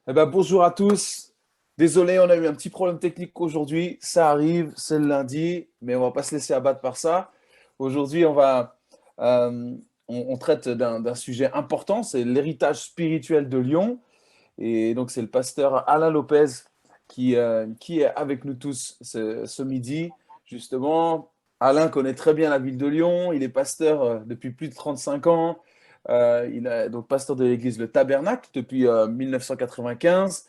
Bonjour à tous. Désolé, on a eu un petit problème technique aujourd'hui. Ça arrive, c'est le lundi, mais on va pas se laisser abattre par ça. Aujourd'hui, euh, on traite d'un sujet important, c'est l'héritage spirituel de Lyon. Et donc, c'est le pasteur Alain Lopez qui est avec nous tous ce midi. Justement, Alain connaît très bien la ville de Lyon. Il est pasteur depuis plus de 35 ans. Il est donc pasteur de l'église Le Tabernacle depuis 1995.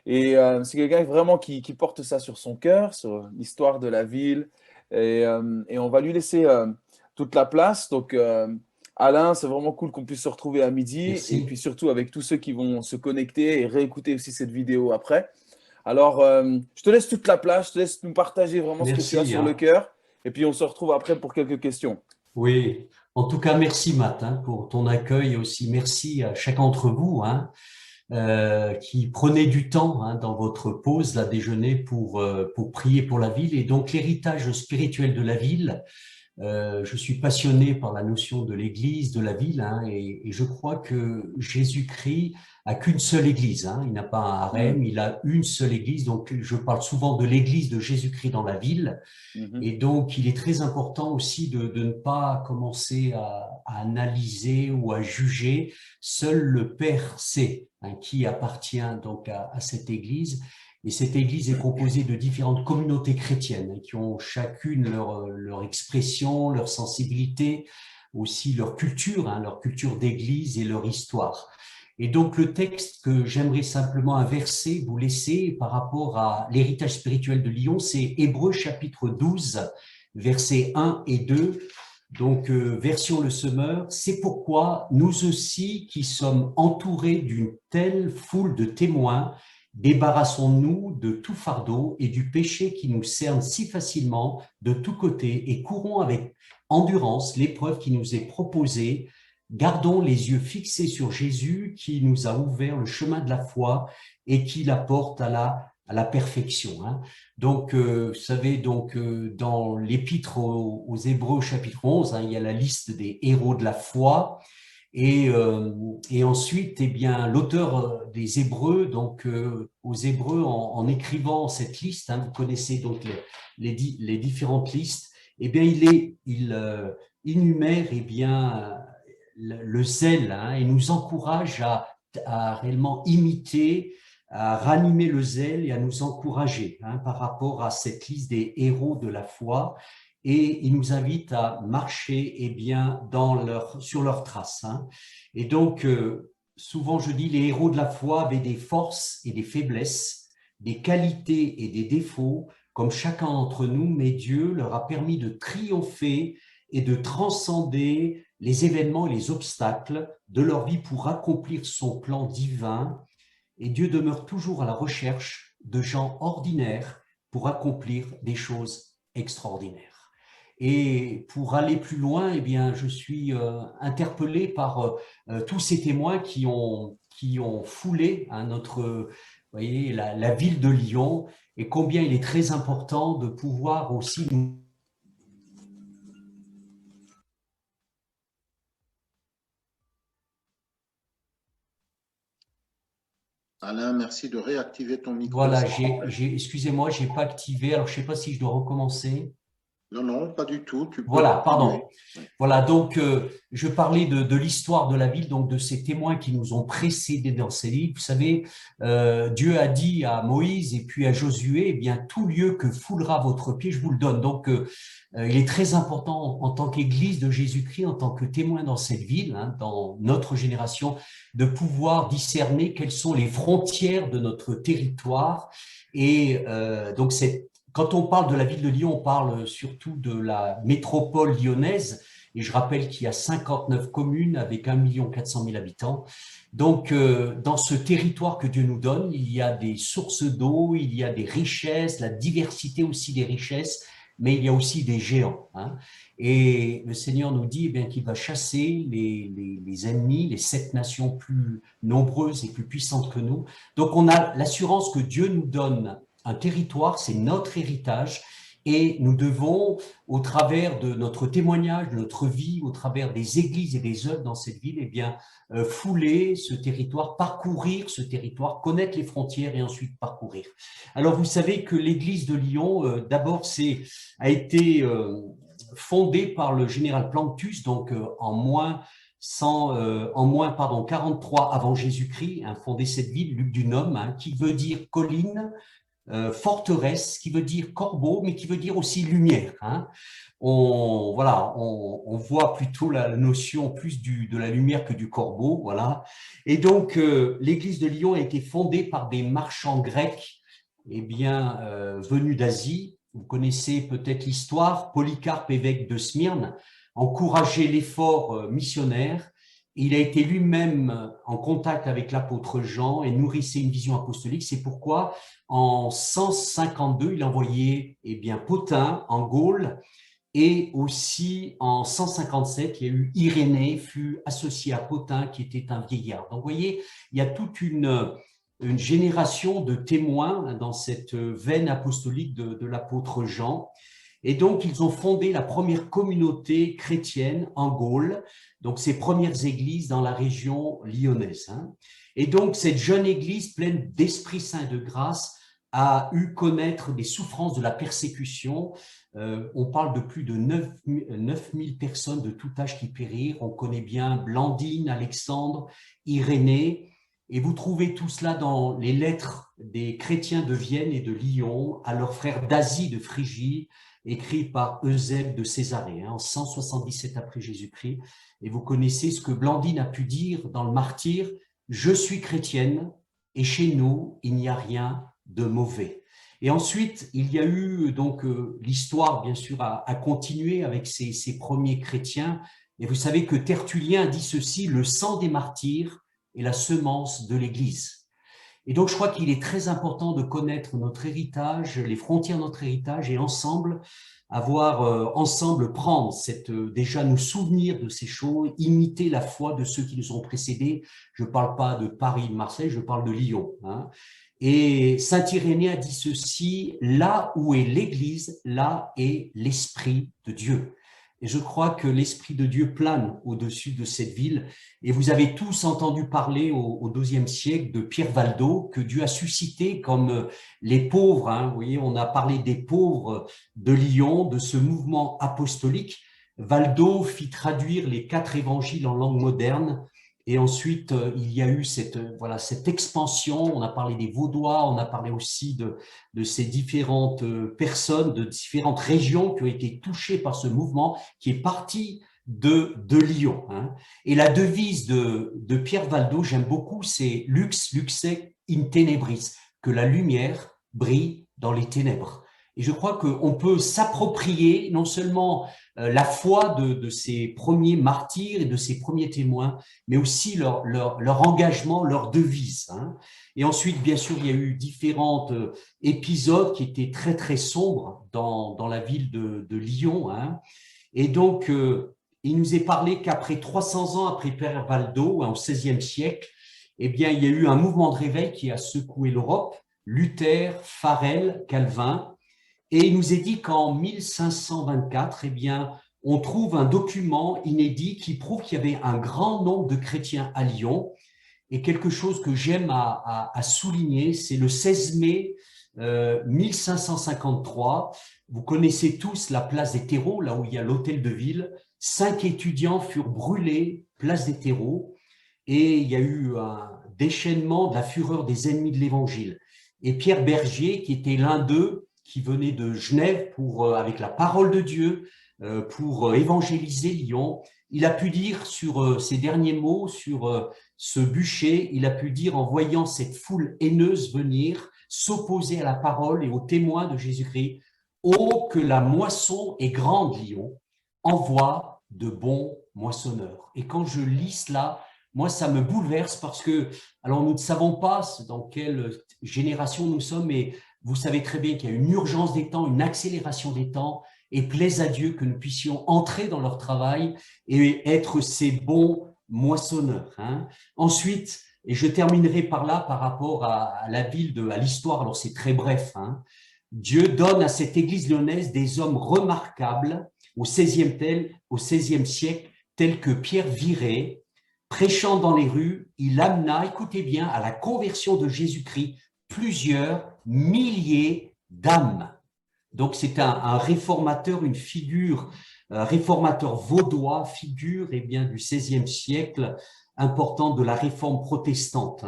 Et c'est quelqu'un vraiment qui porte ça sur son cœur, sur l'histoire de la ville. Et on va lui laisser toute la place. Donc, Alain, c'est vraiment cool qu'on puisse se retrouver à midi. Et puis Merci. surtout avec tous ceux qui vont se connecter et réécouter aussi cette vidéo après. Alors, je te laisse toute la place. Je te laisse nous partager vraiment ce que tu as Merci, sur le hein. cœur. Et puis, on se retrouve après pour quelques questions. Oui. En tout cas, merci, Matt, hein, pour ton accueil et aussi merci à chacun d'entre vous, hein, qui prenez du temps, hein, dans votre pause, la déjeuner, pour prier pour la ville. Et donc, l'héritage spirituel de la ville. Je suis passionné par la notion de l'Église, de la ville, hein, et je crois que Jésus-Christ a qu'une seule Église, hein. Il n'a pas un Hmm. harem, il a une seule Église. Donc, je parle souvent de l'Église de Jésus-Christ dans la ville. Mhm. Et donc, il est très important aussi de ne pas commencer à analyser ou à juger. Seul le Père sait, hein, qui appartient donc à cette Église. Et cette Église est composée de différentes communautés chrétiennes, hein, qui ont chacune leur expression, leur sensibilité, aussi hein, leur culture d'Église et leur histoire. Et donc, le texte que j'aimerais simplement inverser, vous laisser par rapport à l'héritage spirituel de Lyon, c'est Hébreux chapitre 12, versets 1 et 2. Donc, version le semeur, c'est pourquoi nous aussi qui sommes entourés d'une telle foule de témoins, débarrassons-nous de tout fardeau et du péché qui nous cerne si facilement de tous côtés et courons avec endurance l'épreuve qui nous est proposée. Gardons les yeux fixés sur Jésus qui nous a ouvert le chemin de la foi et qui la porte à la perfection, hein. Donc, vous savez, donc, dans l'épître aux Hébreux chapitre 11, hein, il y a la liste des héros de la foi. Et ensuite, eh bien, l'auteur des Hébreux, donc aux Hébreux, en écrivant cette liste, hein, vous connaissez donc les différentes listes, eh bien, il énumère eh bien, le zèle, hein, et nous encourage à réellement imiter, à ranimer le zèle et à nous encourager, hein, par rapport à cette liste des héros de la foi. Et il nous invite à marcher eh bien, sur leurs traces, hein. Et donc, souvent je dis, les héros de la foi avaient des forces et des faiblesses, des qualités et des défauts, comme chacun d'entre nous, mais Dieu leur a permis de triompher et de transcender les événements et les obstacles de leur vie pour accomplir son plan divin. Et Dieu demeure toujours à la recherche de gens ordinaires pour accomplir des choses extraordinaires. Et pour aller plus loin, eh bien, je suis interpellé par tous ces témoins qui ont foulé, hein, vous voyez, la ville de Lyon, et combien il est très important de pouvoir aussi nous. Alain, merci de réactiver ton micro, Voilà, s'il te plaît. excusez-moi, j'ai pas activé, alors je sais pas si je dois recommencer. Non, non, pas du tout. Tu peux Voilà, continuer. pardon. Voilà, donc je parlais de l'histoire de la ville, donc de ces témoins qui nous ont précédés dans ces livres. Vous savez, Dieu a dit à Moïse et puis à Josué, eh bien, tout lieu que foulera votre pied, je vous le donne. Donc, il est très important en tant qu'Église de Jésus-Christ, en tant que témoin dans cette ville, hein, dans notre génération, de pouvoir discerner quelles sont les frontières de notre territoire. Et donc, quand on parle de la ville de Lyon, on parle surtout de la métropole lyonnaise. Et je rappelle qu'il y a 59 communes avec 1 400 000 habitants. Donc, dans ce territoire que Dieu nous donne, il y a des sources d'eau, il y a des richesses, la diversité aussi des richesses, mais il y a aussi des géants, hein. Et le Seigneur nous dit eh bien, qu'il va chasser les ennemis, les 7 nations plus nombreuses et plus puissantes que nous. Donc, on a l'assurance que Dieu nous donne un territoire, c'est notre héritage, Et nous devons, au travers de notre témoignage, de notre vie, au travers des églises et des œuvres dans cette ville, eh bien, fouler ce territoire, parcourir ce territoire, connaître les frontières et ensuite parcourir. Alors, vous savez que l'église de Lyon, d'abord, a été fondée par le général Planctus, donc en moins 43 avant Jésus-Christ, fondé cette ville, Luc du Num, qui veut dire colline, forteresse, qui veut dire corbeau, mais qui veut dire aussi lumière. On voit plutôt la notion plus de la lumière que du corbeau, voilà. Et donc, l'église de Lyon a été fondée par des marchands grecs, venus d'Asie. Vous connaissez peut-être l'histoire. Polycarpe, évêque de Smyrne, encourageait l'effort missionnaire. Il a été lui-même en contact avec l'apôtre Jean et nourrissait une vision apostolique. C'est pourquoi, en 152, il a envoyé Pothin en Gaule, et aussi en 157, il y a eu Irénée, fut associé à Pothin, qui était un vieillard. Donc, vous voyez, il y a toute une génération de témoins dans cette veine apostolique de l'apôtre Jean. Et donc, ils ont fondé la première communauté chrétienne en Gaule, donc ces premières églises dans la région lyonnaise. Et donc, cette jeune église pleine d'Esprit Saint et de grâce a eu connaître des souffrances de la persécution. On parle de plus de 9000 personnes de tout âge qui périrent. On connaît bien Blandine, Alexandre, Irénée. Et vous trouvez tout cela dans les lettres des chrétiens de Vienne et de Lyon à leurs frères d'Asie, de Phrygie, écrit par Eusèbe de Césarée, en 177 après Jésus-Christ. Et vous connaissez ce que Blandine a pu dire dans le Martyr: « Je suis chrétienne et chez nous, il n'y a rien de mauvais. » Et ensuite, il y a eu donc l'histoire, bien sûr, a continué avec ces premiers chrétiens. Et vous savez que Tertullien dit ceci: « Le sang des martyrs est la semence de l'Église. » Et donc, je crois qu'il est très important de connaître notre héritage, les frontières de notre héritage, et ensemble, prendre déjà nous souvenir de ces choses, imiter la foi de ceux qui nous ont précédés. Je ne parle pas de Paris, de Marseille, je parle de Lyon. Et saint Irénée a dit ceci: « Là où est l'Église, là est l'Esprit de Dieu. » Et je crois que l'Esprit de Dieu plane au-dessus de cette ville. Et vous avez tous entendu parler au XIIe siècle de Pierre Valdo, que Dieu a suscité comme les pauvres. Vous voyez, on a parlé des pauvres de Lyon, de ce mouvement apostolique. Valdo fit traduire les 4 évangiles en langue moderne. Et ensuite, il y a eu cette expansion. On a parlé des Vaudois, on a parlé aussi de ces différentes personnes, de différentes régions qui ont été touchées par ce mouvement qui est parti de Lyon. Et la devise de Pierre Valdo, j'aime beaucoup, c'est « Lux luxe in tenebris », que la lumière brille dans les ténèbres. Et je crois qu'on peut s'approprier non seulement la foi de ces premiers martyrs et de ces premiers témoins, mais aussi leur engagement, leur devise. Et ensuite, bien sûr, il y a eu différents épisodes qui étaient très, très sombres dans la ville de Lyon. Et donc, il nous est parlé qu'après 300 ans après Pierre Valdo, au XVIe siècle, il y a eu un mouvement de réveil qui a secoué l'Europe. Luther, Farel, Calvin. Et il nous est dit qu'en 1524, on trouve un document inédit qui prouve qu'il y avait un grand nombre de chrétiens à Lyon. Et quelque chose que j'aime à souligner, c'est le 16 mai 1553. Vous connaissez tous la place des terreaux, là où il y a l'hôtel de ville. 5 étudiants furent brûlés, place des terreaux. Et il y a eu un déchaînement de la fureur des ennemis de l'Évangile. Et Pierre Bergier, qui était l'un d'eux, qui venait de Genève avec la parole de Dieu pour évangéliser Lyon, il a pu dire sur ces derniers mots, sur ce bûcher, il a pu dire, en voyant cette foule haineuse venir, s'opposer à la parole et aux témoins de Jésus-Christ: « Oh, que la moisson est grande, Lyon, envoie de bons moissonneurs. » Et quand je lis cela, moi, ça me bouleverse parce que, alors nous ne savons pas dans quelle génération nous sommes, mais vous savez très bien qu'il y a une urgence des temps, une accélération des temps, et plaise à Dieu que nous puissions entrer dans leur travail et être ces bons moissonneurs. Ensuite, et je terminerai par là par rapport à la ville, à l'histoire, alors c'est très bref, Dieu donne à cette église lyonnaise des hommes remarquables au XVIe siècle, tels que Pierre Viret. Prêchant dans les rues, il amena, écoutez bien, à la conversion de Jésus-Christ plusieurs milliers d'âmes. Donc c'est un réformateur, une figure, un réformateur vaudois, figure bien, du XVIe siècle, important de la réforme protestante.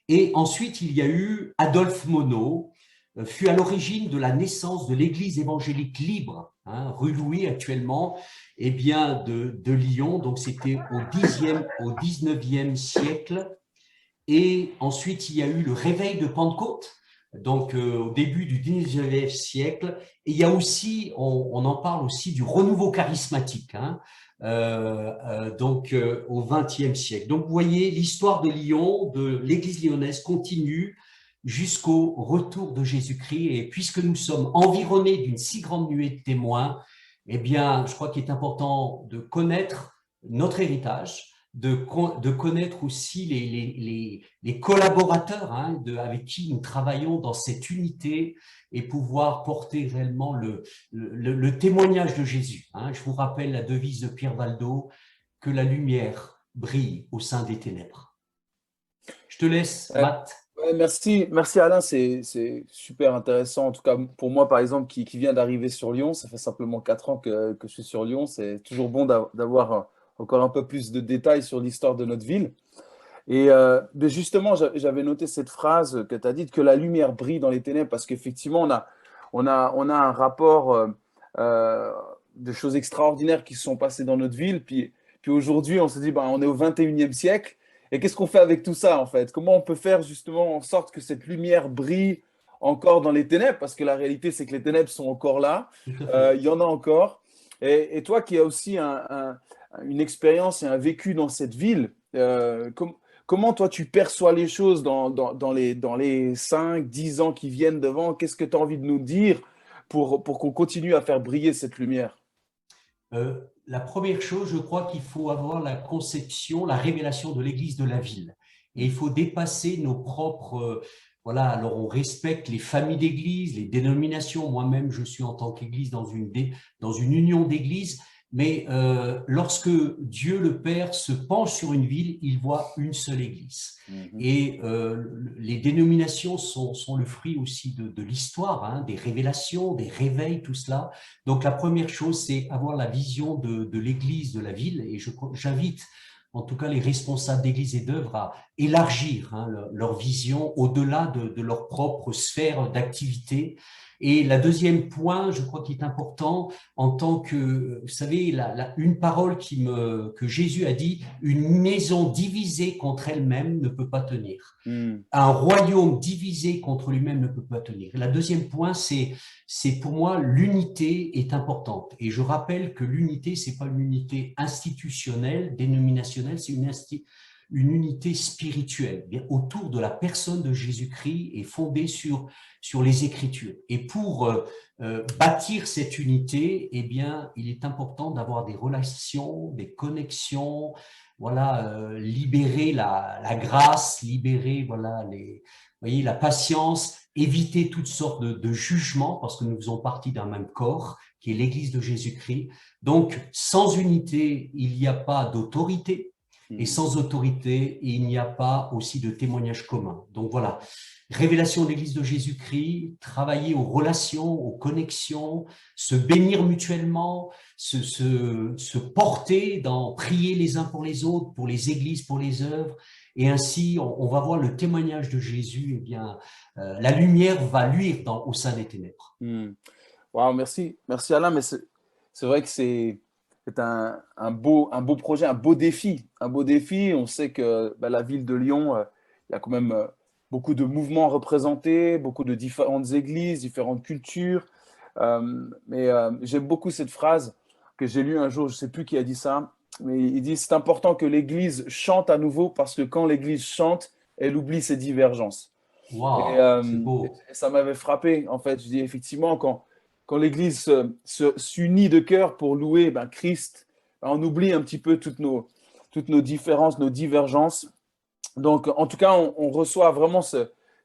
Et ensuite, il y a eu Adolphe Monod, fut à l'origine de la naissance de l'Église évangélique libre, rue Louis actuellement, bien de Lyon. Donc c'était au XIXe siècle. Et ensuite, il y a eu le réveil de Pentecôte, donc au début du XIXe siècle. Et il y a aussi, on en parle aussi du renouveau charismatique, au XXe siècle. Donc vous voyez, l'histoire de Lyon, de l'Église lyonnaise continue jusqu'au retour de Jésus-Christ. Et puisque nous sommes environnés d'une si grande nuée de témoins, je crois qu'il est important de connaître notre héritage, de connaître aussi les collaborateurs avec qui nous travaillons dans cette unité et pouvoir porter réellement le témoignage de Jésus. Je vous rappelle la devise de Pierre Valdo, que la lumière brille au sein des ténèbres. Je te laisse, Matt. Merci Alain, c'est super intéressant. En tout cas, pour moi, par exemple, qui vient d'arriver sur Lyon, ça fait simplement 4 ans que je suis sur Lyon. C'est toujours bon d'avoir encore un peu plus de détails sur l'histoire de notre ville. Et mais justement, j'avais noté cette phrase que tu as dite, que la lumière brille dans les ténèbres, parce qu'effectivement, on a un rapport de choses extraordinaires qui se sont passées dans notre ville. Puis aujourd'hui, on se dit, on est au 21e siècle. Et qu'est-ce qu'on fait avec tout ça, en fait? Comment on peut faire justement en sorte que cette lumière brille encore dans les ténèbres? Parce que la réalité, c'est que les ténèbres sont encore là. Il y en a encore. Et toi qui as aussi une expérience et un vécu dans cette ville, comment toi tu perçois les choses dans les 5, 10 ans qui viennent devant? Qu'est-ce que tu as envie de nous dire pour qu'on continue à faire briller cette lumière? La première chose, je crois qu'il faut avoir la conception, la révélation de l'Église de la ville. Et il faut dépasser nos propres... voilà, alors on respecte les familles d'églises, les dénominations. Moi-même, je suis en tant qu'Église dans une union d'églises. Mais lorsque Dieu le Père se penche sur une ville, il voit une seule Église. Et les dénominations sont le fruit aussi de l'histoire, des révélations, des réveils, tout cela. Donc la première chose, c'est avoir la vision de l'Église, de la ville. Et j'invite en tout cas les responsables d'église et d'œuvre à élargir leur vision au-delà de leur propre sphère d'activité. Et la deuxième point, je crois qu'il est important, en tant que, vous savez, une parole que Jésus a dit, une maison divisée contre elle-même ne peut pas tenir. Un royaume divisé contre lui-même ne peut pas tenir. La deuxième point, c'est pour moi, l'unité est importante. Et je rappelle que l'unité, c'est pas une unité institutionnelle, dénominationnelle, c'est une unité spirituelle, bien, autour de la personne de Jésus-Christ et fondée sur les Écritures. Et pour bâtir cette unité, il est important d'avoir des relations, des connexions, voilà, libérer la grâce, libérer voilà, la patience, éviter toutes sortes de jugements, parce que nous faisons partie d'un même corps, qui est l'Église de Jésus-Christ. Donc, sans unité, il n'y a pas d'autorité. Et sans autorité, il n'y a pas aussi de témoignage commun. Donc voilà, révélation de l'Église de Jésus-Christ, travailler aux relations, aux connexions, se bénir mutuellement, se porter prier les uns pour les autres, pour les églises, pour les œuvres. Et ainsi, on va voir le témoignage de Jésus, la lumière va luire au sein des ténèbres. Wow, merci Alain, mais c'est vrai que c'est un beau projet, un beau défi. On sait que la ville de Lyon, il y a quand même beaucoup de mouvements représentés, beaucoup de différentes églises, différentes cultures. Mais j'aime beaucoup cette phrase que j'ai lue un jour, je ne sais plus qui a dit ça, mais il dit: c'est important que l'Église chante à nouveau, parce que quand l'Église chante, elle oublie ses divergences. Wow, c'est beau. Et ça m'avait frappé, en fait. Je dis effectivement, quand l'Église s'unit de cœur pour louer Christ, on oublie un petit peu toutes nos différences, nos divergences. Donc, en tout cas, on reçoit vraiment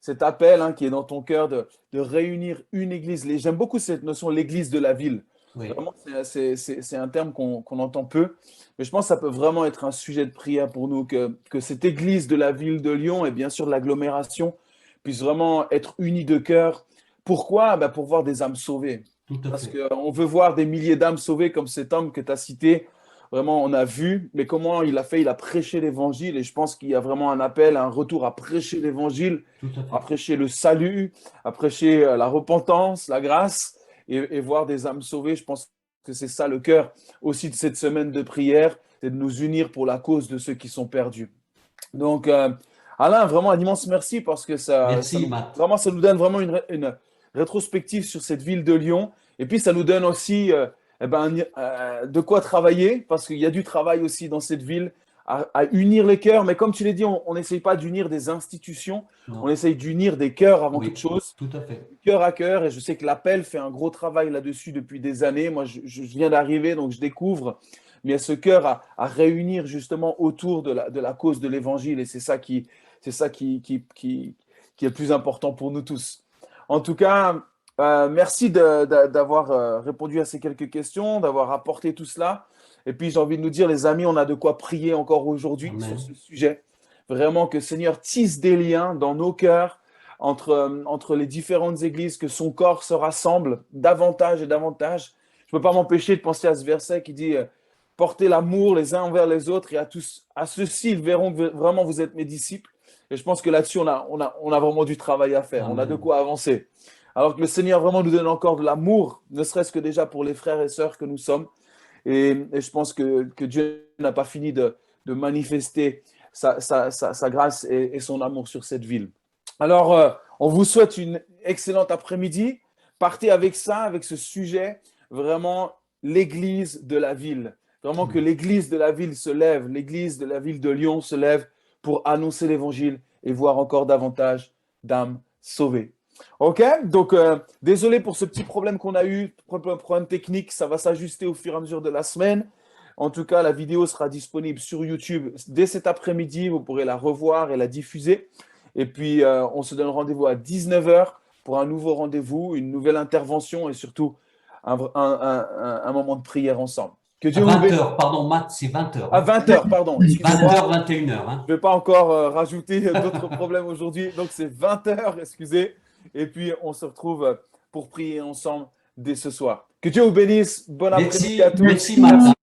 cet appel qui est dans ton cœur de réunir une église. J'aime beaucoup cette notion, l'église de la ville. Oui. Vraiment, c'est un terme qu'on entend peu, mais je pense que ça peut vraiment être un sujet de prière pour nous, que cette église de la ville de Lyon et bien sûr de l'agglomération puisse vraiment être unie de cœur. Pourquoi? Pour voir des âmes sauvées. Parce qu'on veut voir des milliers d'âmes sauvées comme cet homme que tu as cité. Vraiment, on a vu, mais comment il a fait? Il a prêché l'évangile et je pense qu'il y a vraiment un appel, un retour à prêcher l'évangile, à prêcher le salut, à prêcher la repentance, la grâce et voir des âmes sauvées. Je pense que c'est ça le cœur aussi de cette semaine de prière, c'est de nous unir pour la cause de ceux qui sont perdus. Donc, Alain, vraiment un immense merci parce que vraiment, ça nous donne vraiment une rétrospective sur cette ville de Lyon. Et puis, ça nous donne aussi de quoi travailler parce qu'il y a du travail aussi dans cette ville à unir les cœurs. Mais comme tu l'as dit, on n'essaye pas d'unir des institutions, on essaye d'unir des cœurs avant toute chose. Tout à fait. Cœur à cœur. Et je sais que l'appel fait un gros travail là-dessus depuis des années. Moi, je viens d'arriver, donc je découvre. Mais il y a ce cœur à réunir justement autour de la cause de l'évangile. Et c'est ça qui est le plus important pour nous tous. En tout cas, merci d'avoir répondu à ces quelques questions, d'avoir apporté tout cela. Et puis, j'ai envie de nous dire, les amis, on a de quoi prier encore aujourd'hui sur ce sujet. Vraiment que Seigneur tisse des liens dans nos cœurs entre les différentes églises, que son corps se rassemble davantage et davantage. Je ne peux pas m'empêcher de penser à ce verset qui dit portez l'amour les uns envers les autres et à ceux-ci, ils verront que vraiment vous êtes mes disciples. Et je pense que là-dessus, on a vraiment du travail à faire. Amen. On a de quoi avancer. Alors que le Seigneur vraiment nous donne encore de l'amour, ne serait-ce que déjà pour les frères et sœurs que nous sommes. Et je pense que Dieu n'a pas fini de manifester sa grâce et son amour sur cette ville. Alors, on vous souhaite une excellente après-midi. Partez avec ça, avec ce sujet, vraiment l'église de la ville. Vraiment que l'église de la ville se lève, l'église de la ville de Lyon se lève pour annoncer l'évangile et voir encore davantage d'âmes sauvées. Ok, donc désolé pour ce petit problème qu'on a eu, problème technique, ça va s'ajuster au fur et à mesure de la semaine. En tout cas, la vidéo sera disponible sur YouTube dès cet après-midi, vous pourrez la revoir et la diffuser. Et puis, on se donne rendez-vous à 19h pour un nouveau rendez-vous, une nouvelle intervention et surtout un moment de prière ensemble. Que Dieu à 20h, pardon, Matt, c'est 20h. À 20h, pardon. 20h, 21h. Je ne vais pas encore rajouter d'autres problèmes aujourd'hui. Donc, c'est 20h, excusez. Et puis, on se retrouve pour prier ensemble dès ce soir. Que Dieu vous bénisse. Bon après-midi à tous. Merci, Matt.